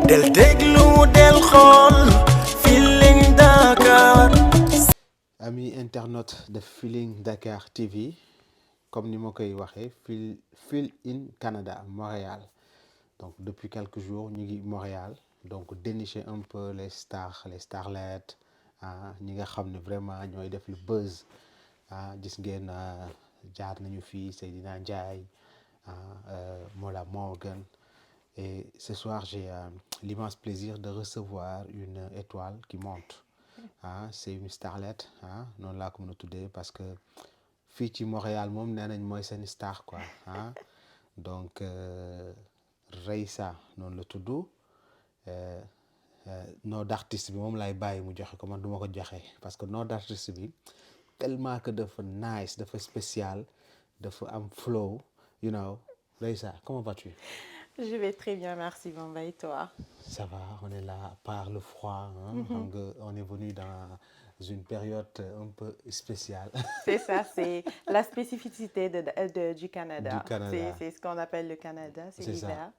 del déglu del xool Feeling Dakar. Amis internautes de Feeling Dakar TV, comme ni ma koy waxee Feel in Canada Montréal, donc depuis quelques jours ñu ngi Montréal, donc dénicher un peu les stars les starlettes ñi nga xam ne vraiment ñooy def le buzz gis ngeen jaar nañu fii Seydina Ndiaye Mola Morgan. Et ce soir, j'ai l'immense plaisir de recevoir une étoile qui monte. C'est une starlette noonu laa ko mën a tuddee parce que fii ci Montréal moom nee nañ mooy seen star quoi donc Reissa noonu la tudd nom d'artiste bi moom laay bàyyi mu joxe ko man du ma ko joxe parce que nom d'artiste bi tellement que dafa nice dafa spécial dafa am flow you know. Reissa, comment vas-tu? Je vais très bien, merci Bamba, et toi? Ça va, on est là par le froid. On est venu dans une période un peu spéciale. C'est ça, c'est la spécificité du Canada. Du Canada. C'est ce qu'on appelle le Canada, c'est l'hiver.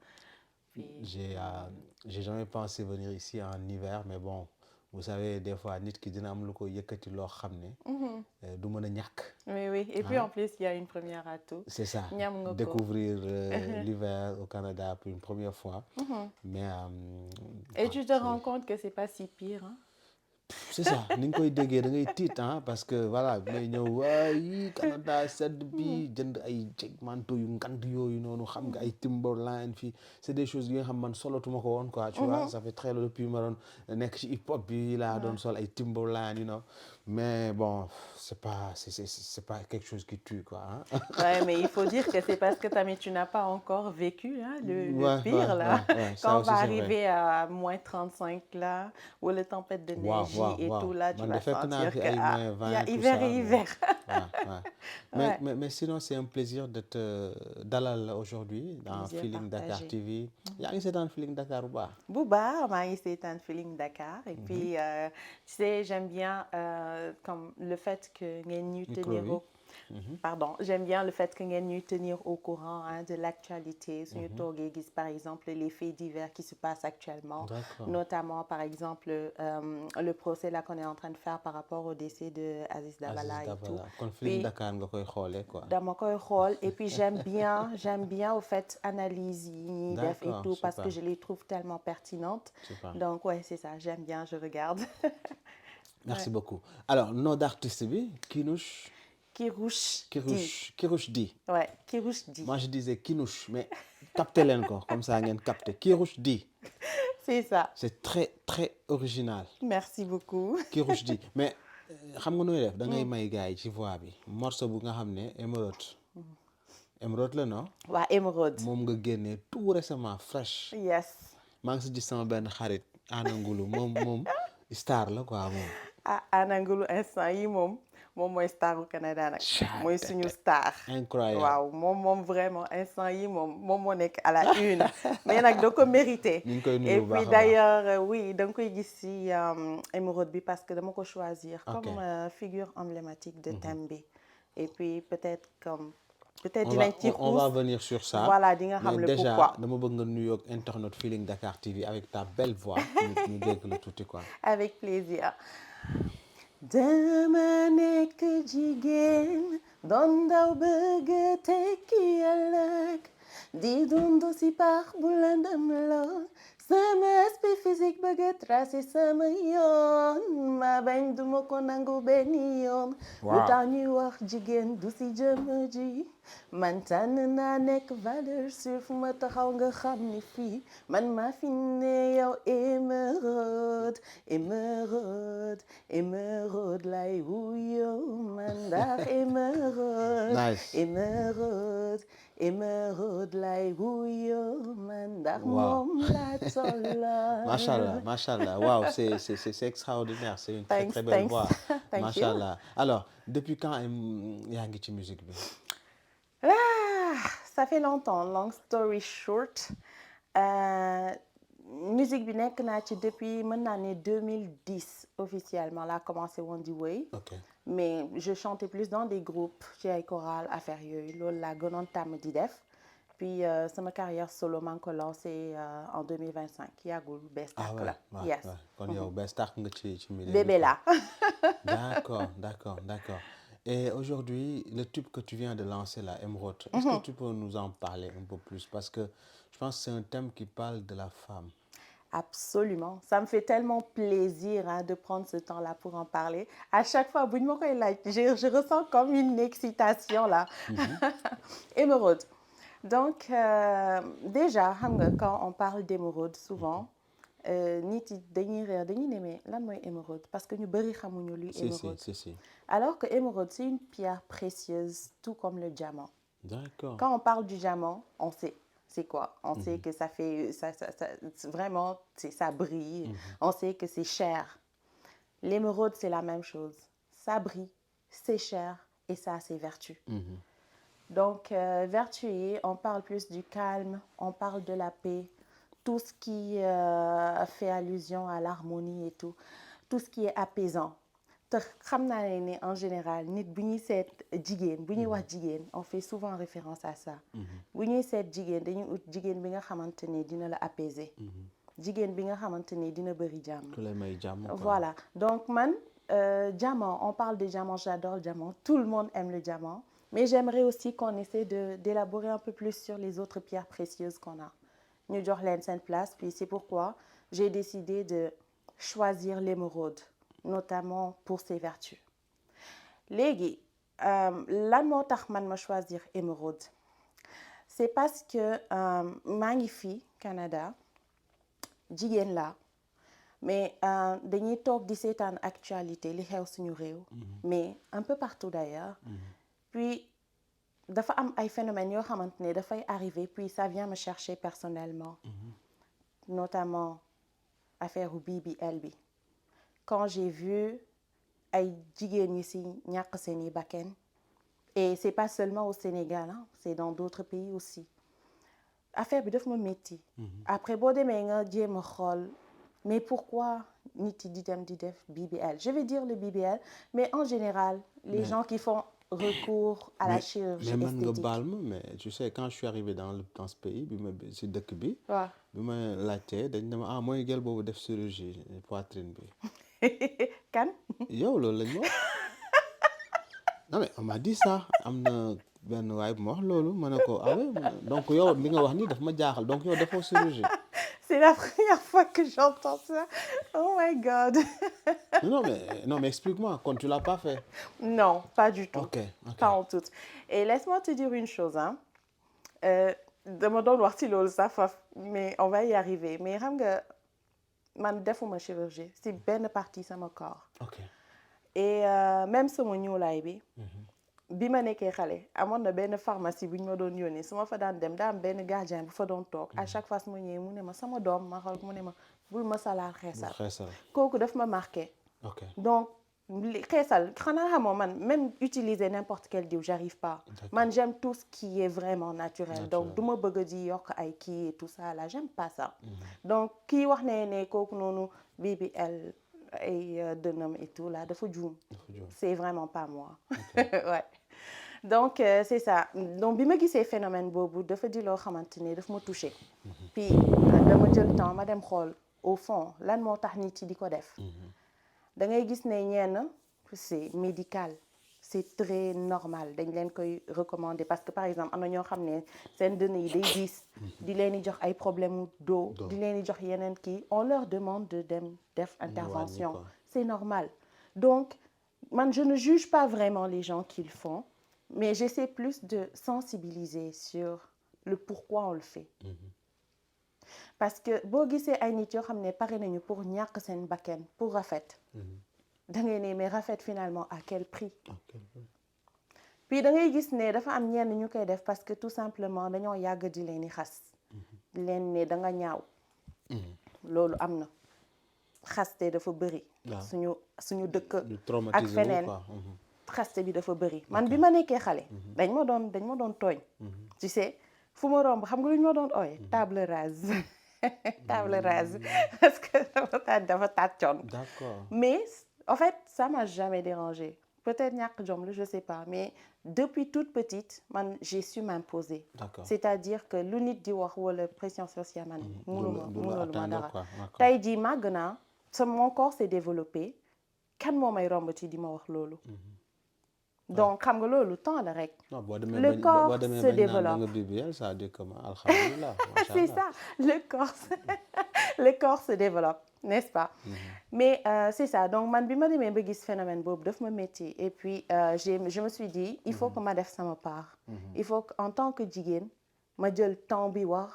J'ai jamais pensé venir ici en hiver, mais bon, vous savez, des fois, nit ki dina am lu ko yëkkati loo xam ne du mën a ñàkk. Oui, et puis en plus, il y a une première atout. C'est ça, découvrir l'hiver au Canada pour une première fois. Mais, et tu te rends compte que c'est pas si pire, hein? C'est ça ni nga koy déggee da ngay tiit parce que voilà may ñëw waay Canada sedd bi jënd ay manteau yu ngand yooyu noonu xam nga ay Timberland fii c'est des choses yi nga xam man solatuma ko woon quoi tu vois ça fait très longtemps depuis ma doon nekk ci hip hop bi laa doon sol ay Timberland you know mais bon c'est pas quelque chose qui tue quoi Ouais, mais il faut dire que c'est parce que tu n'as pas encore vécu le pire là. Quand on va arriver à moins 35 là ou la tempête de neige et tout là, tu vas sentir qu'il y a hiver et hiver. Mais sinon c'est un plaisir de te dalal aujourd'hui dans Feeling Dakar TV. yaa ngi seetaan Feeling Dakar bu baax. bu baax maa ngi seetaan Feeling Dakar et puis tu sais j'aime bien comme le fait que ngeen ñuy tenir j'aime bien le fait que ngeen ñuy tenir au courant de l'actualité suñu toogee gis par exemple les faits divers qui se passent actuellement. Notamment par exemple le procès là qu'on est en train de faire par rapport au décès de Aziz Dabala et tout. kon Feeling Dakar nga koy xoolee quoi. dama koy xool et puis j'aime bien au fait analyse yi ñuy def et tout parce que je les trouve tellement pertinentes. Donc ouais c'est ça, j'aime bien, je regarde. Merci beaucoup. Alors nom d'artiste bi Kinouche. Kirouche Di. Ouais, Kirouche Di. Moi je disais Kinouche mais capté leen ko comme ça ngeen capté Kirouche Di. C'est ça. C'est très très original. Merci beaucoup. Kirouche Di mais xam nga nooy def da ngay may gars yi ci voix bi morceau bu nga xam ne émeraude la non. waaw émeraude. moom nga génnee tout récemment fresh. Yes. maa ngi si gis sama benn xarit Anangulu moom star la quoi moom. Anangulu instant yi moom mooy star au Canada nag. mooy suñu star. Incroyable waaw moom vraiment instant yi moom moo nekk à la une. mais nag da ko mérité. ñu ngi koy nuyu bu baax et puis d'ailleurs oui da nga koy gis si émeraude bi parce que dama ko choisir. comme figure emblématique de thème bi. et puis peut-être dinañ ci on va venir sur ça. voilà di nga xam le pourquoi. déjà dama bëgg nga nuyoog internet Feeling Dakar TV avec ta belle voix. ñu dégg la tuuti quoi. avec plaisir. dama nekk jigéen doon daw bëgg tekki ëllëg di dund si pax bu lëndëm lool sama aspect physique bëgg tracé sama yoon ma bañ duma ko nangu benn yoon. lu tax ñuy wax jigéen du si jëmm ji man tànn naa nekk valeur sûre fu ma taxaw nga xam ni fii man maa fi ne yow émeraude lay wuyoo man ndax émeraude lay wuyoo man ndax moom laa tolloo. Machallah waaw c'est extraordinaire, c'est une très belle voix. Machallah. Alors depuis quand yaa ngi ci musique bi? Ça fait longtemps, long story short. Musique bi nekk naa ci depuis mën naa ne 2010 officiellement laa commencé woon di woy. Mais je chantais plus dans des groupes ci ay chorales affaire yooyu loolu laa gënoon tàmm di def. puis sama carrière solo maa ngi ko lancé en 2025 yàggul bees Ah tàkk ouais, la. ouais, Yes. ouais. Kon yow bees tàq nga ci milieu bi, Bébé quoi. là. D'accord, d'accord, d'accord. Et aujourd'hui, le tube que tu viens de lancer, là, Émeraude, est-ce que tu peux nous en parler un peu plus? Parce que je pense que c'est un thème qui parle de la femme. Absolument. Ça me fait tellement plaisir hein, de prendre ce temps-là pour en parler. À chaque fois, bu ñu ma koy laaj, je ressens comme une excitation là. Émeraude. Donc, déjà, xam nga, quand on parle d'émeraude, souvent, nit yi dañuy réer dañuy ne mais lan mooy émeraude parce que ñu bëri xamuñu luy Si, émeraude. si. Alors que émeraude, c'est une pierre précieuse, tout comme le diamant. D'accord. Quand on parle du diamant, on sait c'est quoi. On sait que ça fait, vraiment, ça brille. On sait que c'est cher. L'émeraude, c'est la même chose. Ça brille, c'est cher et ça a ses vertus. Donc, vertu yi, on parle plus du calme, on parle de la paix, tout ce qui fait allusion à l'harmonie et tout ce qui est apaisant. te xam naa ne en général nit bu ñuy seet jigéen bu ñuy wax jigéen on fait souvent référence à ça. bu ñuy seet jigéen dañuy ut jigéen bi nga xamante ne dina la apaiser. jigéen bi nga xamante ne dina bëri jàmm. ku lay may jàmm, quoi. Voilà donc man diamant on parle de diamant, j'adore le diamant, tout le monde aime le diamant, mais j'aimerais aussi qu'on essaie d'élaborer un peu plus sur les autres pierres précieuses qu'on a. ñu jox leen seen place, puis c'est pourquoi j'ai décidé de choisir l'émeraude, notamment pour ses vertus. Léegi lan moo tax man ma choisir émeraude, c'est parce que maa ngi fii Canada jigéen la mais dañuy toog di seetaan actualité li xew suñu réew, mais un peu partout d'ailleurs. Puis dafa am ay phénomènes yoo xamante ne dafay arriver puis ça vient me chercher personnellement. Notamment affaire u BBL bi. Quand j'ai vu ay jigéen ñi ci ñàkk seeni bakkan, et c'est pas seulement au Sénégal hein, c'est dans d'autres pays aussi. Affaire bi daf ma métti. Après boo demee nga jéem a xool mais pourquoi nit yi di dem di def BBL? Je vais dire le BBL, mais en général les gens qui font recours à la chirurgie mais man nga esthétique. baal ma mais tu sais quand je suis arrivé dans ce pays bi ma si dëkk bi. waaw bi ma laajtee dañ ne ma mooy gel boobu def chirurgie poitrine bi. kan. yow loolu lañ ma wax. non mais on m'a dit ça am na benn waay bu ma wax loolu ma ne ko ah ouais donc yow li nga wax nii daf ma jaaxal donc yow defoo chirurgie. C'est la première fois que j'entends ça. Oh my God. non mais explique-moi quand tu l'as pas fait. Non, pas du tout. Ok. Pas en tout. Et laisse-moi te dire une chose hein. Dama doon wax ci loolu sax faf mais on va y arriver mais xam nga man defuma chirurgie ci benn partie sama corps. Ok. Et même sama ñuulaay bi ma nekkee xale amoon na benn pharmacie bu ñu ma doon yónnee su ma fa daan dem daa am benn gardien bu fa doon toog à chaque fois su ma ñëwee mu ne ma sama doom ma xool mu ne ma bul ma salaal xeesal. kooku daf ma marqué. Ok. Donc xeesal xanaa xamoo man même utiliser n'importe quel diw j'arrive pas. Man j'aime tout ce qui est vraiment naturel. Donc du ma bëgg di yokk ay kii et tout ça là j'aime pas ça. Donc kii wax ne kooku noonu BBL ay dënam et tout là dafa juum. C'est vraiment pas moi. Ouais. Donc c'est ça. Donc bi ma gisee phénomène boobu dafa di loo xamante ne daf ma touché. Puis dama jël temps ma dem xool au fond lan moo tax nit yi di ko def. Da ngay gis ne ñenn c'est médical, c'est très normal dañ leen koy recommander parce que par exemple am na ñoo xam ne seen dënn yi day diis di leen di jox ay problème d'eau di leen di jox yeneen kii on leur demande de dem def intervention. C'est normal. Donc man je ne juge pas vraiment les gens qui le font, mais j'essaie plus de sensibiliser sur le pourquoi on le fait. Parce que boo gisee ay nit yoo xam ne pare nañu pour ñàkk seen bakkan pour rafet. da ngay ne mais rafet finalement à quel prix. Puis da ngay gis ne dafa am ñenn ñu koy def parce que tout simplement dañoo yàgg di leen di xas. di leen ne da nga ñaaw. loolu am na. xaste dafa bëri. suñu dëkk ak feneen. xaste bi dafa bëri man bi ma nekkee xale. dañ ma doon tooñ. tu sais fu ma romb xam nga lu ñu ma doon ooye table rase. table rase parce que dafa tàccoon. D'accord. Mais en fait ça m'a jamais dérangé peut-être ñàkk jom la je sais pas mais depuis toute petite man j'ai su m'imposer. D'accord. c'est-à-dire que lu nit di wax wala pression sociale man mënuluma dara tey jii màgg naa mon corps s'est développé kan moo may romb ci di ma wax loolu. donc xam nga loolu temps la rek. le corps se développe. ça veut dire que alhamdulillah. c'est ça le corps se développe n'est-ce pas. mais c'est ça donc man bi ma demee ba gis phénomène boobu daf ma métti et puis je me suis dit il faut que ma def sama part. il faut que en tant que jigéen ma jël temps bi wax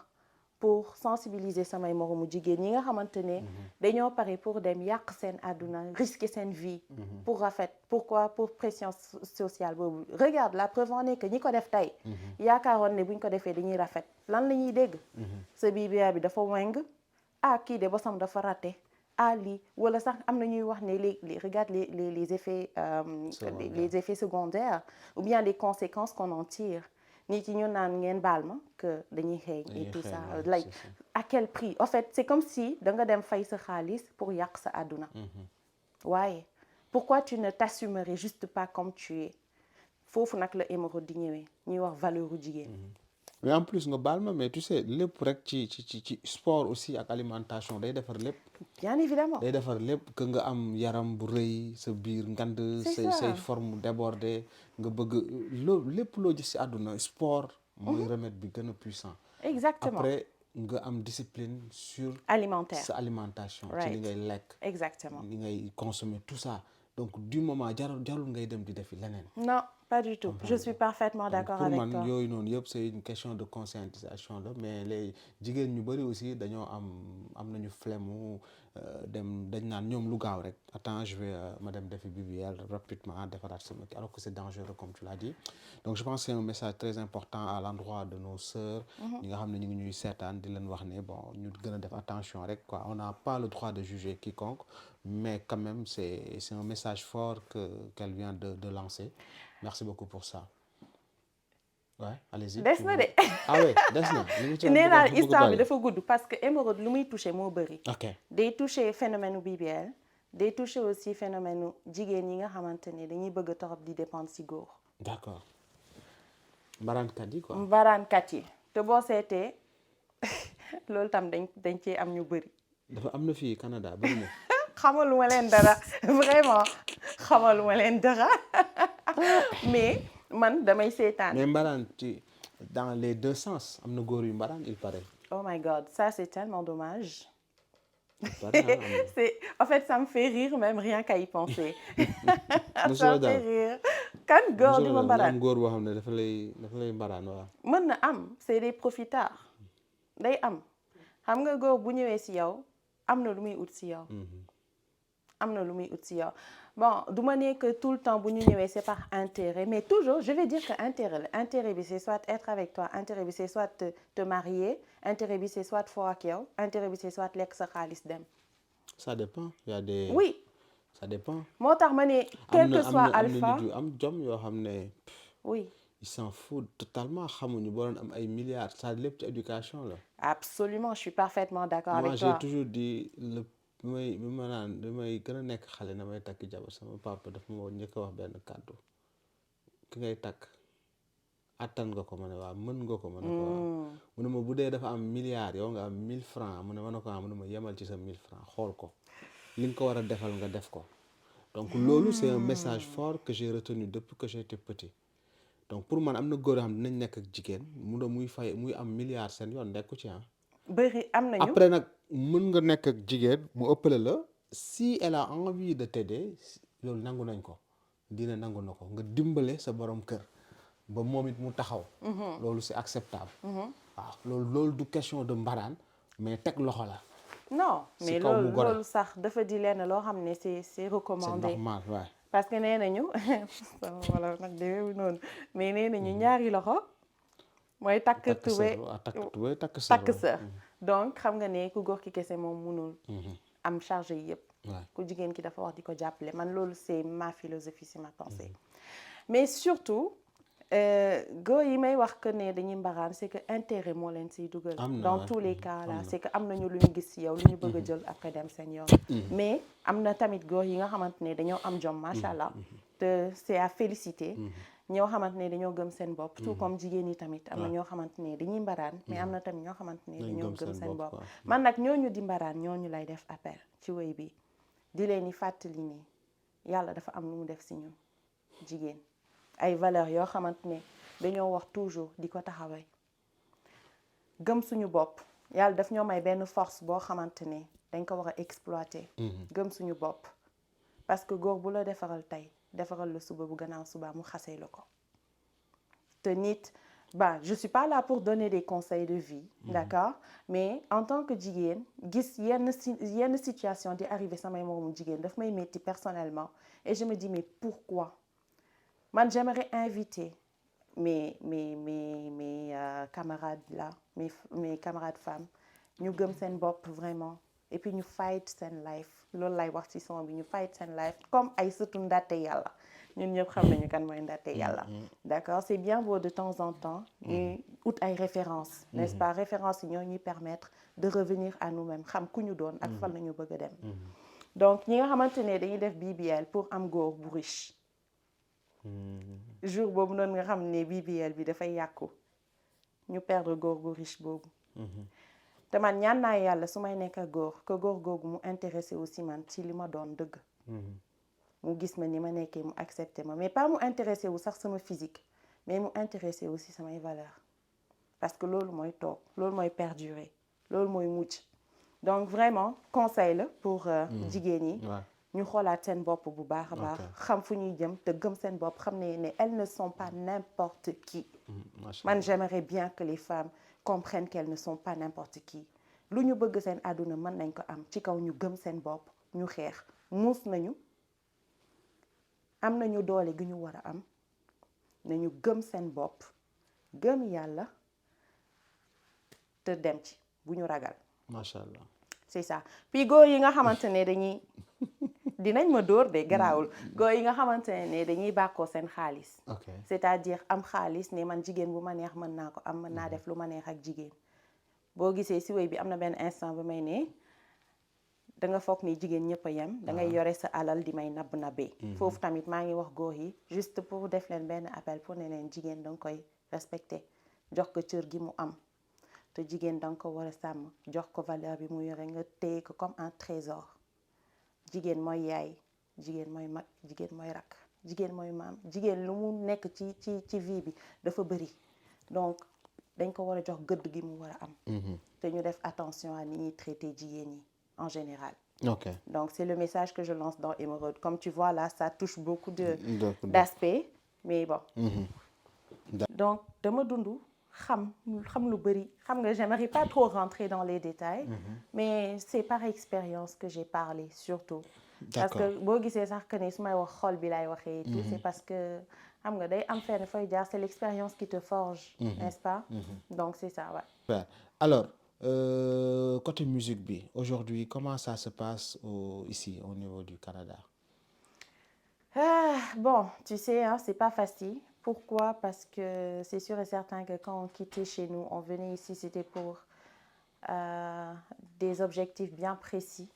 pour sensibiliser samay moromu jigéen ñi nga xamante ne dañoo pare pour dem yàq seen àdduna risquer seen vie pour rafet pourquoi pour pression sociale boobu regarde la preuve en est que ñi ko def tey yaakaaroon ne buñ ko defee dañuy rafet lan la ñuy dégg sa BBA bi dafa weng kii de bosam dafa raté lii wala sax am na ñuy wax ne les regarde les effets les effets secondaires ou bien les conséquences qu'on en tire nit yi ñu naan ngeen baal ma que dañuy xeeñ et tout ça like à quel prix en fait c'est comme si da nga dem fay sa xaalis pour yàq sa àdduna waaye pourquoi tu ne t'assumerais juste pas comme tu es foofu nag la hémorroïde di ñëwee ñuy wax valeur u jigéen. mais en plus nga baal ma mais tu sais lépp rek ci sport aussi ak alimentation day defar lépp. bien évidemment day defar lépp que nga am yaram bu rëy sa biir ngand say forme débordé nga bëgg loo lépp loo gis ci àdduna sport mooy remède bi gën a puissant. exactement après nga am discipline sur alimentaire sa alimentation ci li ngay lekk exactement li ngay consommer tout ça donc du moment jarul ngay dem di defi leneen. non pas du tout je suis parfaitement d'accord avec toi. pour man yooyu noonu yëpp c'est une question de conscientisation la mais les jigéen ñu bari aussi dañoo am nañu flemme dem dañ naan ñoom lu gaaw rek attends je vais ma dem defi BBL rapidement defaraat sama kii alors que c'est dangereux comme tu l'as dit donc je pense que c'est un message très important à l'endroit de nos sœurs ñi nga xam ne ñu ngi ñuy seetaan di leen wax ne bon ñu gën a def attention rek quoi on n'a pas le droit de juger quiconque mais quand même c'est un message fort qu'elle vient de lancer. Merci beaucoup pour ça. Ouais, allez-y. des na de. oui des na. nee naa histoire bi dafa gudd parce que hémorroïde lu muy toucher moo bëri. ok day toucher phénomène BBL day toucher aussi phénomène jigéen yi nga xamante ne dañuy bëgg torop di dépendre ci góor. d'accord mbaraankat yi quoi. mbaraankat yi te boo seetee loolu tam dañ cee am ñu bëri. dafa am na fii Canada bëri na. xamaluma leen dara vraiment xamaluma leen dara mais man damay seetaan. mais mbaraan ci dans les deux sens am na góor yu mbaraan il paraît. oh my god ça c'est tellement dommage. c'est en fait ça me fait rire même rien qu'à y penser. ça me fait rire. kan góor di ma mbaraan am góor boo xam ne dafa lay mbaraan waaw. mën na am c'est des profitards day am xam nga góor bu ñëwee ci yow am na lu muy ut ci yow. am na lu muy ut ci yow bon du ma ne que tout le temps bu ñu ñëwee c'est par intérêt mais toujours je vais dire que intérêt bi c'est soit être avec toi intérêt bi c'est soit te marier intérêt bi c'est soit foo ak yow intérêt bi c'est soit lekk sa xaalis dem. ça dépend il y a des. oui ça dépend. moo tax ma ne quel que soit alpha am na nit yu am jom yoo xam ne. oui. ils s'en foutent totalement xamuñu boo doon am ay milliards ça lépp ci éducation la. absolument je suis parfaitement d'accord avec toi. moi j'ai toujours dit bi may gën a nekk xale na may takk jabar sama papa daf ma njëkk a wax benn kàddu ki ngay takk attan nga ko ma ne waaw mën nga ko ma ne ko waaw mu ne ma bu dee dafa am milliard yow nga am 1000 francs mu ne ma ne ko mu ne ma yemal ci sa 1000 francs xool ko li nga ko war a defal nga def ko donc loolu c'est un message fort que j'ai retenu depuis que j'étais petit donc pour man am na góor yoo xam ne dinañ nekk ak jigéen muy am milliard seen yoon nekku ci bëri am nañu après nag mën nga nekk ak jigéen mu ëppale la si elle a envie de t'aider loolu nangu nañ ko dina nangu na ko nga dimbale sa borom kër ba moom it mu taxaw. loolu c'est acceptable. waaw loolu du question de mbaraan mais teg loxo la. non mais loolu sax dafa di lenn loo xam ne c'est recommandé. c'est normal waaw. parce que nee nañu wala nag demeewul noonu mais nee nañu ñaari loxo. mooy takk tubéy takk sër donc xam nga ne ku góor ki kese moom mënul am charge yi yëpp ku jigéen ki dafa wax di ko jàppale man loolu c'est ma philosophie c'est ma pensée mais surtout góor yi may wax que ne dañuy mbaraan c'est que intérêt moo leen siy dugal dans tous les cas là c'est que am nañu lu ñu gis ci yow lu ñu bëgg a jël après dem seen yoon mais am na tamit góor yi nga xamante ne dañoo am jom macha allah te c'est à féliciter. ñoo xamante ne dañoo gëm seen bopp. tout comme jigéen ñi tamit am na ñoo xamante ne dañuy mbaraan mais am na tamit ñoo xamante ne dañoo gëm seen bopp. man nag ñooñu di mbaraan ñooñu lay def appel ci woy bi di leen di fàttali ni yàlla dafa am lu mu def si ñun jigéen ay valeurs yoo xamante ne dañoo wax toujours di ko taxawee gëm suñu bopp yàlla daf ñoo may benn force boo xamante ne dañ ko war a exploiter. gëm suñu bopp parce que góor bu la defaral tey defaral la suba bu gannaaw suba mu xasee la ko te nit je suis pas là pour donner des conseils de vie d'accord mais en tant que jigéen gis yenn situation di arriver samay moroomu jigéen daf may metti personnellement et je me dis mais pourquoi man j'aimerais inviter mes camarades là mes camarades femmes ñu gëm seen bopp vraiment et puis ñu fight seen life loolu lay wax ci son bi ñu fight seen life comme ay sëtu ndatte yàlla ñun ñëpp xam nañu kan mooy ndatte yàlla d'accord c'est bien beau de temps en temps ñuy ut ay références n'est-ce pas références yi ñoo ñuy permettre de revenir à nous-mêmes xam ku ñu doon ak fan nañu bëgg a dem donc ñi nga xamante ne dañuy def BBL pour am góor bu riche jour boobu noonu nga xam ne BBL bi dafay yàqu ñu perdre góor bu riche boobu te man ñaan naa yàlla su may nekk ak góor que góor googu mu intéressé aussi man ci li ma doon dëgg mu gis ma ni ma nekkee mu accepté ma mais pas mu intéressé wu sax sama physique mais mu intéressé aussi samay valeurs parce que loolu mooy toog loolu mooy perdurer loolu mooy mujj donc vraiment conseil la pour jigéen ñi ñu xoolaat seen bopp bu baax a baax xam fu ñuy jëm te gëm seen bopp xam ne elles ne sont pas n'importe qui man j'aimerais bien que les femmes comprennent qu'elles ne sont pas n'importe qui lu ñu bëgg seen àdduna mën nañ ko am ci kaw ñu gëm seen bopp ñu xeex muus nañu am nañu doole gi ñu war a am nañu gëm seen bopp gëm yàlla te dem ci bu ñu ragal macha allah c'est ça puis góor yi nga xamante ne dinañ ma dóor de garaawul góor yi nga xamante ne dañuy bàkkoo seen xaalis c'est-à-dire am xaalis ne man jigéen bu ma neex mën naa ko am mën naa def lu ma neex ak jigéen boo gisee si wéy bi am na benn instant ba may ne da nga foog ni jigéen ñëpp a yem da ngay yore sa alal di may nabbee foofu tamit maa ngi wax góor yi juste pour def leen benn appel pour ne leen jigéen da nga koy respecter jox ko cër gi mu am te jigéen da nga ko war a sàmm jox ko valeur bi mu yore nga téye ko comme un trésor jigéen mooy yaay jigéen mooy mag jigéen mooy rakk jigéen mooy maam jigéen lu mu nekk ci vie bi dafa bëri donc dañ ko war a jox gëdd gi mu war a am te ñu def attention à ni ñuy traiter jigéen ñi en général donc c'est le message que je lance dans Émeraude comme tu vois là ça touche beaucoup d'aspects mais bon donc dama dund xam lu bëri xam nga j'aimerais pas trop rentrer dans les détails mais c'est par expérience que j'ai parlé surtout parce que boo gisee sax que ne su may wax xol bi laay waxee tout c'est parce que xam nga day am fenn fooy jaar c'est l'expérience qui te forge n'est-ce pas donc c'est ça ouais. Alors côté musique bi aujourd'hui comment ça se passe ici au niveau du Canada? Bon tu sais hein, c'est pas facile. Pourquoi? Parce que c'est sûr et certain que quand on quittait chez nous, on venait ici, c'était pour des objectifs bien précis.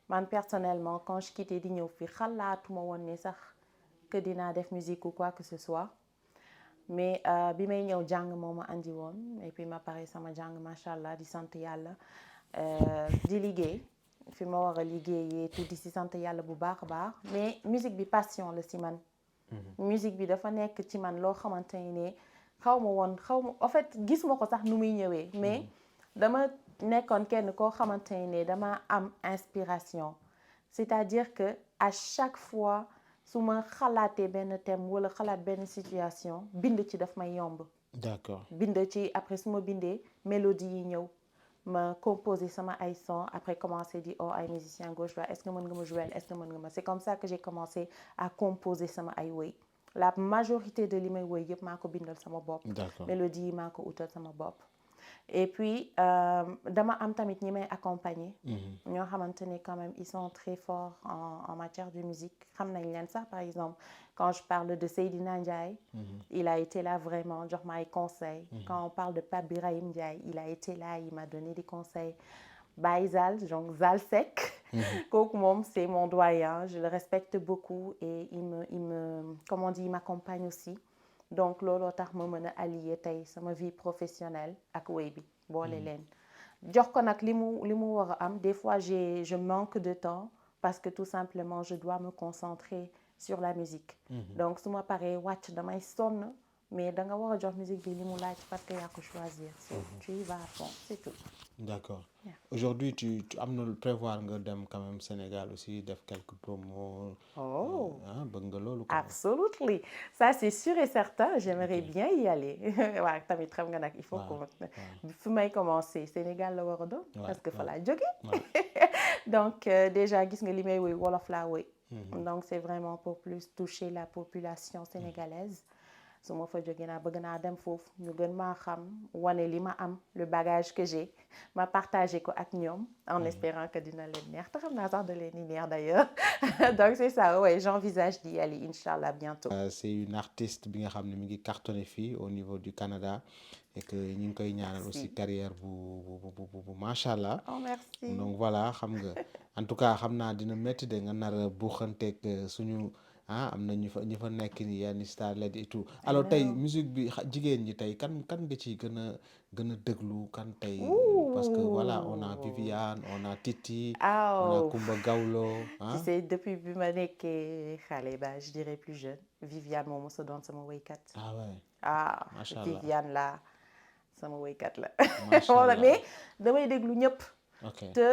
Man, personnellement, quand je quittais di ñëw fii xalaatuma woon ne sax que dinaa def musique ou quoi que ce soit. Mais bi may ñëw jàng moo ma andi woon et puis ma pare sama jàng macha allah di sant yàlla di liggéey fi ma war a liggéeyee tout di si sant yàlla bu baax a baax mais musique bi passion la si man. musique bi dafa nekk ci man loo xamante ne xaw ma en fait gisuma ko sax nu muy ñëwee mais dama nekkoon kenn koo xamante ne dama am inspiration c'est-à-dire que à chaque fois su ma xalaatee benn thème wala xalaat benn situation bind ci daf may yomb. D'accord. bind ci après su ma bindee mélodie yi ñëw ma composer sama ay son après commencer di ay musicien gauche droite est-ce que mën nga ma jouer est-ce que mën nga ma c'est comme ça que j'ai commencé à composer sama ay woy la majorité de li may woy yëpp maa ko bindal sama bopp. D'accord. mélodie yi maa ko utal sama bopp. et puis dama am tamit ñi may accompagner. ñoo xamante ne quand même ils sont très forts en matière de musique xam nañ leen sax par exemple quand je parle de Seydina Ndiaye. il a été là vraiment jox ma ay conseils. quand on parle de Pape Birahim Ndiaye il a été là il m'a donné des conseils. Baye Zal donc Zal Seck kooku moom c'est mon doyen, je le respecte beaucoup et comment on dit, il m'accompagne aussi. Donc looloo tax ma mën a allier tey sama vie professionnelle ak woy bi boole leen. jox ko nag li mu war a am. Des fois je manque de temps parce que tout simplement je dois me concentrer sur la musique. Donc su ma paree wàcc damay sonn, mais da nga war a jox musique bi li mu laaj parce que yaa ko choisir. Tu y vas à fond, c'est tout. D'accord. Yeah. Aujourd'hui, tu am na prévoir nga dem quand même Sénégal aussi def quelques promos. Bëgg nga loolu quoi. Absolutely. Ça c'est sûr et certain, j'aimerais bien y aller. waaw tamit xam nga nag il faut que fu may commencer Sénégal la war a doon parce que fa laa jóge. Donc déjà gis nga li may woy wolof laa woy. Donc c'est vraiment pour plus toucher la population sénégalaise. su ma fa jógee naa bëgg naa dem foofu ñu gën maa xam wane li ma am le bagage que j'ai ma partagé ko ak ñoom en espérant que dina leen neex te xam naa sax da leen di neex d'ailleurs. Donc c'est ça, ouais, j'envisage d'y aller Inch'Allah bientôt. C'est une artiste bi nga xam ne mi ngi cartonné fii au niveau du Canada et que ñu ngi koy ñaanal aussi carrière bu macha allah. Oh merci. Donc voilà xam nga en tout cas xam naa dina métti de nga nar a buuxanteeg suñu. Am na ñu fa nekk ni yenn starlet et tout alors tey musique bi jigéen ñi tey kan nga ciy gën a déglu kan tey parce que voilà on a Viviane on a Titi on a Kumba Gawlo tu sais depuis bi ma nekkee xale ba je dirais plus jeune Viviane moom mos a doon sama woykat macha allah Viviane la sama woykat la wala mais damay déglu ñëpp te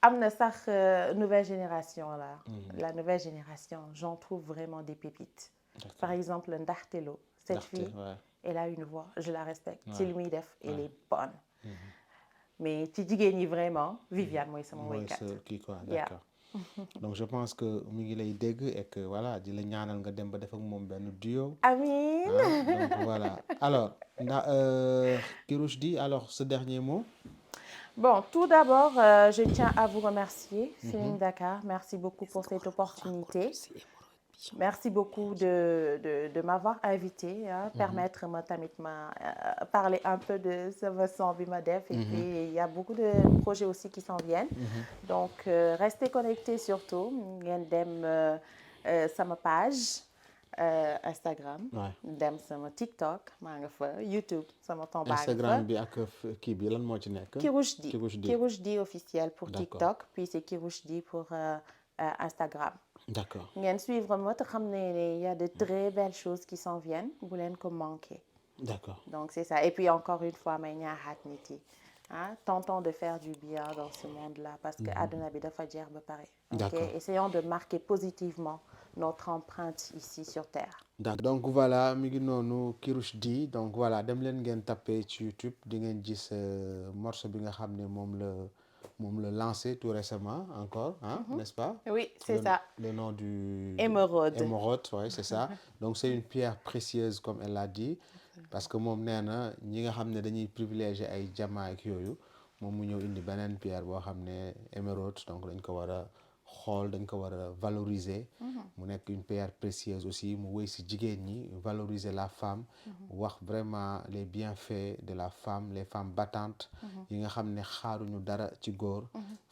am na sax nouvelle génération là. La nouvelle génération j'en trouve vraiment des pépites. Par exemple Ndaxte Lo cette fille elle a une voix je la respecte ci li muy def elle est bonne. Mais ci jigéen ñi vraiment Viviane mooy sama woykat. mooy sa kii quoi d'accord. Donc je pense que mi ngi lay dégg et que voilà di la ñaanal nga dem ba def ak moom benn duo. Amiin. Donc voilà alors Kirouche Di alors ce dernier mot. Bon, tout d'abord, je tiens à vous remercier, Feeling Dakar. Merci beaucoup pour cette opportunité. Merci beaucoup de m'avoir invité, permettre ma tamit ma parler un peu de sama son bi ma def. Et puis, il y a beaucoup de projets aussi qui s'en viennent. Donc, restez connectés surtout. Ngeen dem sama page. Instagram. dem sama TikTok maa nga fa YouTube sama ton baa nga fa Instagram bi ak kii bi lan moo ci nekk. Kirouche Di officiel pour TikTok puis c'est Kirouche Di pour Instagram. D'accord. ngeen suivre ma te xam ne il y a de très belles choses qui s'en viennent bu leen ko manquer. D'accord. Donc c'est ça et puis encore une fois may ñaaxaat nit yi tentons de faire du bien dans ce monde-là parce que àdduna bi dafa jeex ba pare. D'accord. Essayons de marquer positivement notre empreinte ici sur terre. Donc voilà mi ngi noonu Kirouche Di donc voilà dem leen ngeen tapé ci YouTube di ngeen gis morceau bi nga xam ne moom la lancé tout récemment encore n'est-ce pas? Oui, c'est ça. Le nom du Émeraude, ouais, c'est ça. Donc c'est une pierre précieuse comme elle l'a dit parce que moom nee na ñi nga xam ne dañuy privilégier ay diamant ak yooyu moom mu ñëw indi beneen pierre boo xam ne émeraude donc dañ ko war a xool dañ ko war a valoriser. mu nekk une pierre précieuse aussi mu wéy si jigéen ñi valoriser la femme. wax vraiment les bienfaits de la femme les femmes battantes. yi nga xam ne xaaruñu dara ci góor.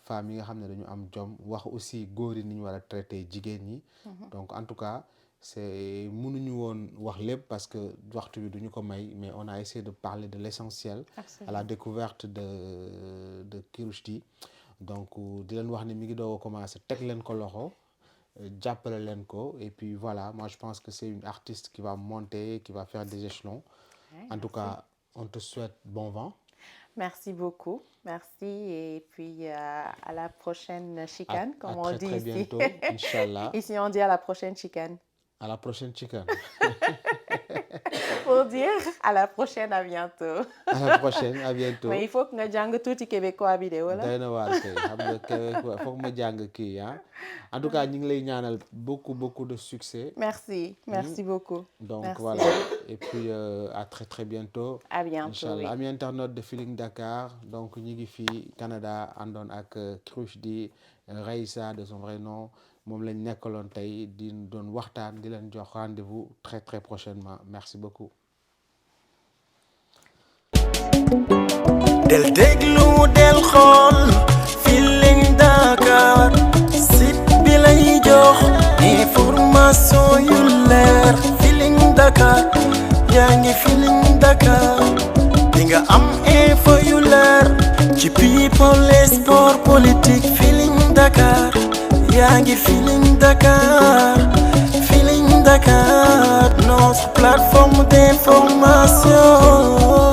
femmes yi nga xam ne dañu am jom wax aussi góor yi ni ñu war a traiter jigéen ñi. Donc en tout cas c'est mënuñu woon wax lépp parce que waxtu bi duñu ko may mais on a essayé de parler de l'essentiel. Absolument. À la découverte de Kirouche Di. Donc di leen wax ne mi ngi doog a commencer teg leen ko loxo jàppale leen ko et puis voilà moi je pense que c'est une artiste qui va monter qui va faire des échelons. En tout cas on te souhaite bon vent. Merci beaucoup, merci et puis à la prochaine chicane comme on dit très ici. Bientôt, Inch'Allah. Ici on dit à la prochaine chicane. À la prochaine chicane. Pour dire à la prochaine, à bientôt. À la prochaine, à bientôt. Mais il faut que nga jàng tuuti québécois bi de wala. Day na waar kay xam nga québécois foog ma jàng kii En tout cas ñu ngi lay ñaanal beaucoup de succès. Merci beaucoup. Donc merci. Voilà et puis à très bientôt. À bientôt. Inch'Allah ami internaute de Feeling Dakar donc ñu ngi fii Canada àndoon ak Kirouche Di Raïssa de son vrai nom. moom lañ nekkaloon tey di doon waxtaan di leen jox rendez-vous très prochainement merci beaucoup. del déglu del xool Feeling Dakar people sport politique Feeling Dakar yaa ngi Feeling Dakar Feeling Dakar notre plateforme d'information